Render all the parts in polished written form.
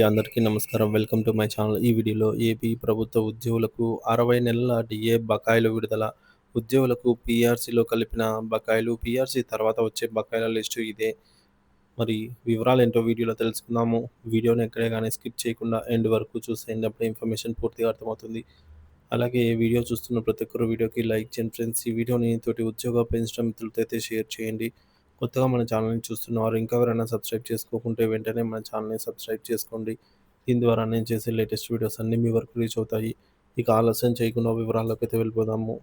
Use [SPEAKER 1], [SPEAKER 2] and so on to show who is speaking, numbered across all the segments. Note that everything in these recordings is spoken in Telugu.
[SPEAKER 1] అందరికీ నమస్కారం. Welcome to my channel. ఈ వీడియోలో ఏపీ ప్రభుత్వ ఉద్యోగులకు 60 నెలల డీఏ బకాయిలు విడుదల. ఉద్యోగులకు పీఆర్సీలో కలిపిన బకాయిలు, పీఆర్సీ తర్వాత వచ్చే బకాయిల లిస్టు ఇదే. మరి వివరాలేంటో వీడియోలో తెలుసుకుందాము. వీడియోని ఎక్కడే గానీ స్కిప్ చేయకుండా ఎండ్ వరకు చూసేయండి. అప్పుడే ఇన్ఫర్మేషన్ పూర్తిగా అర్థమవుతుంది. అలాగే వీడియో చూస్తున్న ప్రతి ఒక్కరు వీడియోకి లైక్ చేయండి ఫ్రెండ్స్. ఈ వీడియోని తోటి ఉద్యోగ పెన్షన్ మిత్రులతో అయితే షేర్ చేయండి. కొత్తగా మన ఛానల్‌ని చూస్తున్నవారు ఇంకా ఎవరైనా సబ్స్క్రైబ్ చేసుకోకుంటే వెంటనే మన ఛానల్‌ని సబ్స్క్రైబ్ చేసుకోండి. దీని ద్వారా నేను చేసే లేటెస్ట్ వీడియోస్ అన్నీ మీ వరకు రీచ్ అవుతాయి. ఇక ఆలస్యం చేయకుండా వివరాల్లోకైతే వెళ్ళిపోదాము.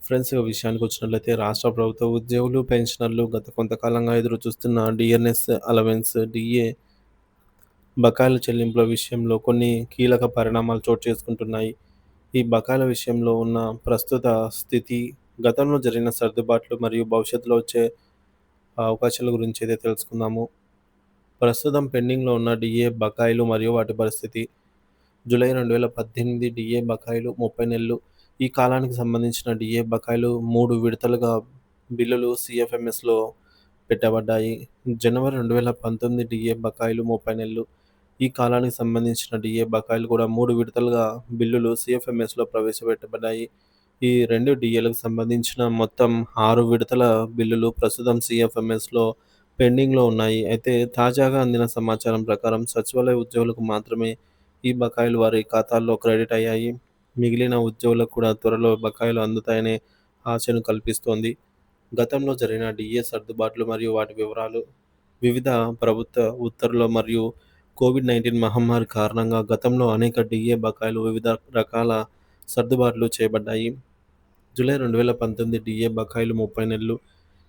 [SPEAKER 1] ఫ్రెండ్స్, ఇక విషయానికి వచ్చినట్లయితే రాష్ట్ర ప్రభుత్వ ఉద్యోగులు, పెన్షనర్లు గత కొంతకాలంగా ఎదురు చూస్తున్న డిఎన్ఎస్ అలవెన్స్, డిఏ బకాయిల చెల్లింపుల విషయంలో కొన్ని కీలక పరిణామాలు చోటు చేసుకుంటున్నాయి. ఈ బకాయిల విషయంలో ఉన్న ప్రస్తుత స్థితి, గతంలో జరిగిన సర్దుబాట్లు మరియు భవిష్యత్తులో వచ్చే అవకాశాల గురించి అయితే తెలుసుకుందాము. ప్రస్తుతం పెండింగ్‌లో ఉన్న డీఏ బకాయిలు మరియు వాటి పరిస్థితి. జూలై 2018 డీఏ బకాయిలు 30 నెలలు. ఈ కాలానికి సంబంధించిన డీఏ బకాయిలు 3 విడతలుగా బిల్లులు సీఎఫ్ఎంఎస్‌లో పెట్టబడ్డాయి. జనవరి 2019 డీఏ బకాయిలు 30 నెలలు. ఈ కాలానికి సంబంధించిన డీఏ బకాయిలు కూడా 3 విడతలుగా బిల్లులు సీఎఫ్ఎంఎస్‌లో ప్రవేశపెట్టబడ్డాయి. ఈ 2 డీఏలకు సంబంధించిన మొత్తం 6 విడతల బిల్లులు ప్రస్తుతం సీఎఫ్ఎంఎస్‌లో పెండింగ్‌లో ఉన్నాయి. అయితే తాజాగా అందిన సమాచారం ప్రకారం సచివాలయ ఉద్యోగులకు మాత్రమే ఈ బకాయిలు వారి ఖాతాల్లో క్రెడిట్ అయ్యాయి. మిగిలిన ఉద్యోగులకు కూడా త్వరలో బకాయిలు అందుతాయనే ఆశను కల్పిస్తోంది. గతంలో జరిగిన డీఏ సర్దుబాట్లు మరియు వాటి వివరాలు. వివిధ ప్రభుత్వ ఉత్తర్వులు మరియు కోవిడ్-19 మహమ్మారి కారణంగా గతంలో అనేక డీఏ బకాయిలు వివిధ రకాల సర్దుబాట్లు చేయబడ్డాయి. జూలై 2019 డీఏ బకాయిలు 30 నెలలు.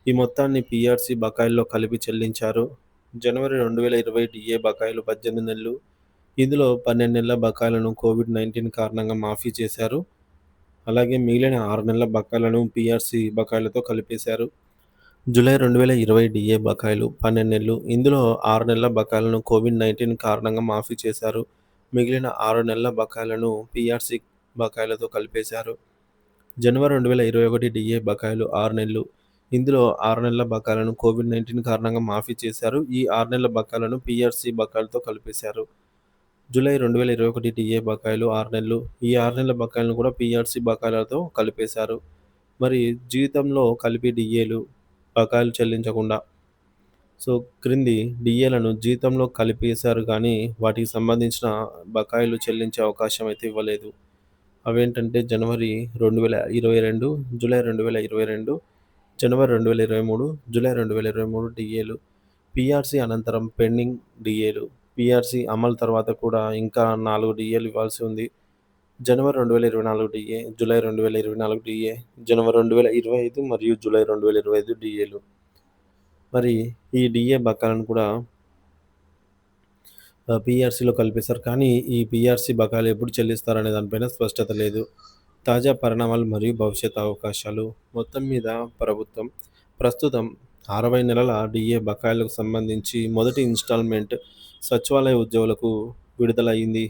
[SPEAKER 1] ఈ మొత్తాన్ని పీఆర్సీ బకాయిల్లో కలిపి చెల్లించారు. జనవరి 2020 డీఏ బకాయిలు 18 నెలలు. ఇందులో 12 నెలల బకాయిలను కోవిడ్-19 కారణంగా మాఫీ చేశారు. అలాగే మిగిలిన 6 నెలల బకాయిలను పీఆర్సీ బకాయిలతో కలిపేశారు. జూలై 2020 డీఏ బకాయిలు 12 నెలలు. ఇందులో 6 నెలల బకాయిలను కోవిడ్-19 కారణంగా మాఫీ చేశారు. మిగిలిన 6 నెలల బకాయిలను పీఆర్సీ బకాయిలతో కలిపేశారు. జనవరి 2021 డీఏ బకాయిలు 6 నెలలు. ఇందులో 6 నెలల బకాయిలను కోవిడ్-19 కారణంగా మాఫీ చేశారు. ఈ 6 నెలల బకాయిలను పీఆర్సీ బకాయిలతో కలిపేశారు. జూలై 2021 డీఏ బకాయిలు 6 నెలలు. ఈ 6 నెలల బకాయిలను కూడా పీఆర్సీ బకాయిలతో కలిపేశారు. మరి జీతంలో కలిపి డీఏలు బకాయిలు చెల్లించకుండా. సో, క్రింది డీఏలను జీతంలో కలిపేశారు గానీ, వాటికి సంబంధించిన బకాయిలు చెల్లించే అవకాశం అయితే ఇవ్వలేదు. అవేంటంటే జనవరి 2022, జూలై 2022, జనవరి 2023, జూలై 2023 డీఏలు. పీఆర్సీ అనంతరం పెండింగ్ డీఏలు. పీఆర్సీ అమలు తర్వాత కూడా ఇంకా 4 డీఏలు ఇవ్వాల్సి ఉంది. జనవరి 2024 డీఏ, జూలై 2024 డీఏ, జనవరి 2025 మరియు జూలై 2025 డీఏలు. మరి ఈ డీఏ బకాయిలను కూడా పీఆర్సీలో కలిపేశారు. కానీ ఈ పీఆర్సీ బకాయిలు ఎప్పుడు చెల్లిస్తారనే దానిపైన స్పష్టత లేదు. తాజా పరిణామాలు మరియు భవిష్యత్ అవకాశాలు. మొత్తం మీద ప్రభుత్వం ప్రస్తుతం 60 నెలల డీఏ బకాయిలకు సంబంధించి మొదటి ఇన్‌స్టాల్‌మెంట్ సచివాలయ ఉద్యోగులకు విడుదలయ్యింది.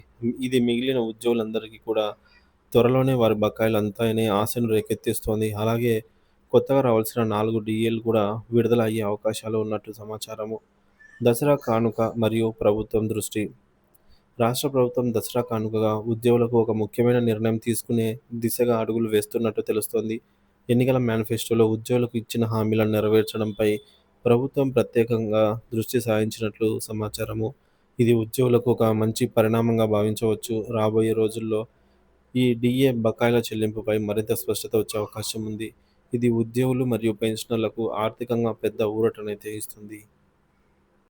[SPEAKER 1] ఇది మిగిలిన ఉద్యోగులందరికీ కూడా త్వరలోనే వారి బకాయిలు అందుతాయనే ఆశను రేకెత్తిస్తోంది. అలాగే కొత్తగా రావాల్సిన 4 డీఏలు కూడా విడుదల అయ్యే అవకాశాలు ఉన్నట్టు సమాచారము. దసరా కానుక మరియు ప్రభుత్వం దృష్టి. రాష్ట్ర ప్రభుత్వం దసరా కానుకగా ఉద్యోగులకు ఒక ముఖ్యమైన నిర్ణయం తీసుకునే దిశగా అడుగులు వేస్తున్నట్టు తెలుస్తోంది. ఎన్నికల మేనిఫెస్టోలో ఉద్యోగులకు ఇచ్చిన హామీలను నెరవేర్చడంపై ప్రభుత్వం ప్రత్యేకంగా దృష్టి సారించినట్లు సమాచారము. ఇది ఉద్యోగులకు ఒక మంచి పరిణామంగా భావించవచ్చు. రాబోయే రోజుల్లో ఈ డీఏ బకాయిల చెల్లింపుపై మరింత స్పష్టత వచ్చే అవకాశం ఉంది. ఇది ఉద్యోగులు మరియు పెన్షనర్లకు ఆర్థికంగా పెద్ద ఊరటనైతే ఇస్తుంది.